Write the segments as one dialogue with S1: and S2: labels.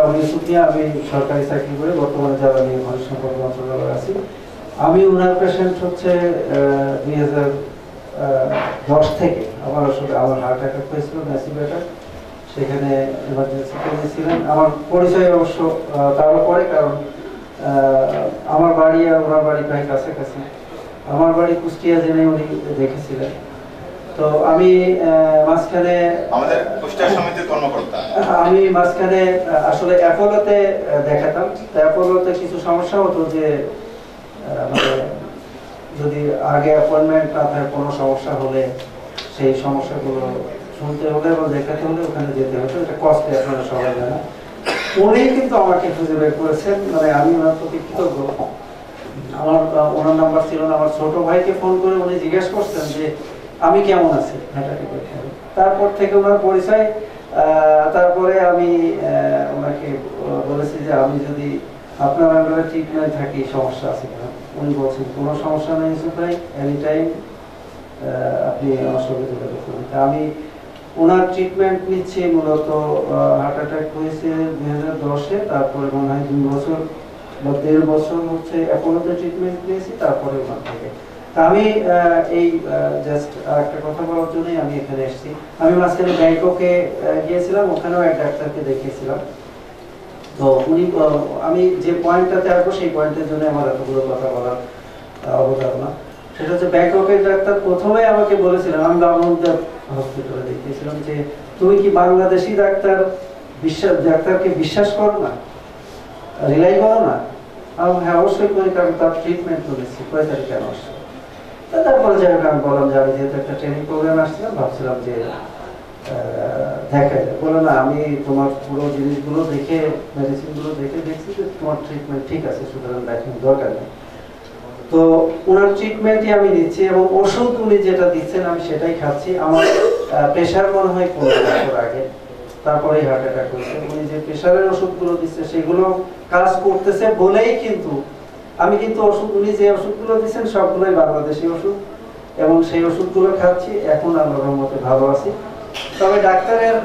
S1: আমি সুফিয়া, আমি সরকারি চাকরি করে বর্তমানে জ্বালানি খনিজ সম্পদ মন্ত্রণালয়ে আছি। আমি ওনার পেশেন্ট হচ্ছে 2010 থেকে। আমার আসলে আমার হার্ট অ্যাটাক হয়েছিল, ম্যাসিভ অ্যাটাক, সেখানে এমার্জেন্সিতে গিয়েছিলেন। আমার পরিচয় অবশ্য তারও পরে, কারণ আমার বাড়ি আর ওনার বাড়ি প্রায় কাছাকাছি। আমার বাড়ি কুষ্টিয়া জেনে উনি দেখেছিলেন। তো আমি মাঝখানে আমি মাঝখানে আসলে অ্যাপোলোতে দেখাতাম। অ্যাপোলোতে কিছু সমস্যা হতো যে মানে যদি আগে অ্যাপয়েন্টমেন্ট না থাকে কোনো সমস্যা হলে সেই সমস্যাগুলো শুনতে হলে এবং দেখাতে হলে ওখানে যেতে হতো। এটা কষ্টে, আপনারা সবাই জানেন। উনি কিন্তু আমাকে খুঁজে বের করেছেন, মানে আমি ওনার প্রতি কৃতজ্ঞ। আমার ওনার নাম্বার ছিল না, আমার ছোট ভাইকে ফোন করে উনি জিজ্ঞেস করছেন যে আমি কেমন আছি। তারপর থেকে ওনার পরিচয়। তারপরে আমি ওনাকে বলেছি যে আমি যদি আপনার আন্ডারে ট্রিটমেন্ট থাকি সমস্যা আছে কিনা। উনি বলছেন কোনো সমস্যা নেই ইউসুফ ভাই, এনি টাইম আপনি আমার সঙ্গে যোগাযোগ করুন। আমি ওনার ট্রিটমেন্ট নিচ্ছি। মূলত হার্ট অ্যাটাক হয়েছে 2010-এ, তারপরে মনে হয় 2 বছর বা 1.5 বছর হচ্ছে অ্যাপোলোতে ট্রিটমেন্ট নিয়েছি, তারপরে ওখান থেকে। আমি এই জাস্ট আরেকটা কথা বলার জন্যই আমি এখানে এসেছি। আমি মাঝখানে ব্যাংককে গিয়েছিলাম, ওখানেও এক ডাক্তারকে দেখিয়েছিলাম। তো উনি, আমি যে পয়েন্টটাতে আসবো সেই পয়েন্টের জন্য আমার এতগুলো কথা বলার অবধারণা। সেটা হচ্ছে ব্যাংককের ডাক্তার প্রথমে আমাকে বলেছিলেন, আমি বামুনদের হসপিটালে দেখিয়েছিলাম, যে তুমি কি বাংলাদেশি ডাক্তারকে বিশ্বাস করো না, রিলাই করো না? হ্যাঁ অবশ্যই করি, কারণ তার ট্রিটমেন্ট করেছি, কয়েকটা কেন আসছে। তারপরে যাই হোক আমি বললাম যে আমি যেহেতু একটা ট্রেনিং প্রোগ্রামে আসছিলাম, ভাবছিলাম যে দেখা যায়। বলে না, আমি তোমার পুরো জিনিসগুলো দেখে, মেডিসিনগুলো দেখে দেখছি যে তোমার ট্রিটমেন্ট ঠিক আছে, সুতরাং দেখানোর দরকার নেই। তো ওনার ট্রিটমেন্টই আমি দিচ্ছি এবং ওষুধ উনি যেটা দিচ্ছেন আমি সেটাই খাচ্ছি। আমার প্রেশার মনে হয় 15 বছর আগে, তারপরে হার্ট অ্যাটাক হয়েছে। উনি যে প্রেশারের ওষুধগুলো দিচ্ছে সেগুলো কাজ করতেছে বলেই কিন্তু আমি কিন্তু উনি যে ওষুধগুলো দিচ্ছেন সবগুলোই বাংলাদেশি ওষুধ এবং সেই ওষুধগুলো খাচ্ছি। এখন আল্লাহর রহমতে ভালো আছি। তবে ডাক্তারের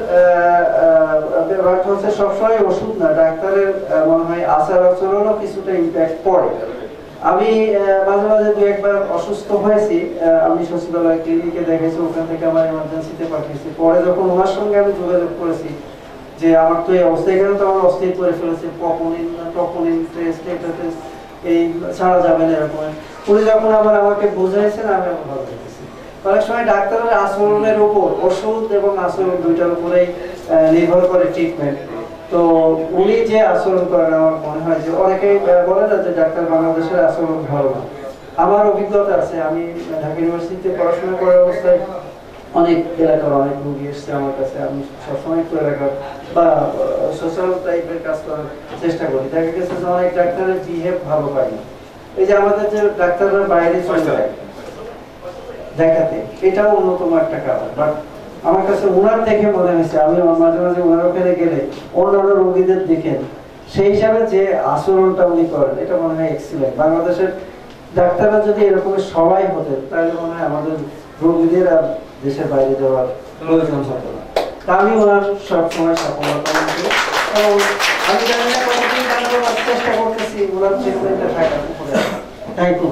S1: ব্যাপারটা হচ্ছে সবসময় ওষুধ না, ডাক্তারের মনে হয় আচার আচরণও কিছুটা ইম্প্যাক্ট পড়ে। আমি মাঝে মাঝে 2-1 বার অসুস্থ হয়েছি। আমি সচিবালয় ক্লিনিকে দেখেছি, ওখান থেকে আমার এমার্জেন্সিতে পাঠিয়েছি। পরে যখন ওনার সঙ্গে আমি যোগাযোগ করেছি যে আমার তো এই অবস্থা, এখানে তো আমার অস্থির করে ফেলেছে, টপোনিন টেস্ট, এটা টেস্ট, এই ছাড়া যাবে না এরকম। উনি যখন আমাকে বুঝাইছেন আমি ভালো দেখেছি। অনেক সময় ডাক্তারের আচরণের উপর, ওষুধ এবং আচরণ দুইটার উপরেই নির্ভর করে ট্রিটমেন্ট। তো উনি যে আচরণ করেন আমার মনে হয় যে অনেকেই বলে না যে ডাক্তার বাংলাদেশের আচরণ ভালো না। আমার অভিজ্ঞতা আছে, আমি ঢাকা ইউনিভার্সিটিতে পড়াশোনা করার অবস্থায় অনেক এলাকার অনেক রোগী এসছে আমার কাছে। আমি সবসময় একটু এলাকার বা সোশ্যাল টাইপের কাজ করার চেষ্টা করি। দেখা গেছে যে অনেক ডাক্তারের বিহেভ ভালো পাইনি। এই যে আমাদের যে ডাক্তাররা বাইরে চলে যায় দেখাতে, এটাও অন্যতম একটা কারণ। বাট আমার কাছে ওনার দেখে মনে হয়েছে, আমি মাঝে মাঝে ওনার ওখানে গেলে অন্যান্য রোগীদের দেখেন সেই হিসাবে যে আচরণটা উনি করেন, এটা মনে হয় এক্সিলেন্ট। বাংলাদেশের ডাক্তাররা যদি এরকম সবাই হতেন তাহলে মনে হয় আমাদের রোগীদের আর দেশের বাইরে যাওয়ার প্রয়োজন হতো না। তা আমি ওনার সবসময় সফলতা এবং আমি জানি না কতদিন চেষ্টা করতেছি ওনার ট্রিটমেন্টে থাকার উপরে। Thank you.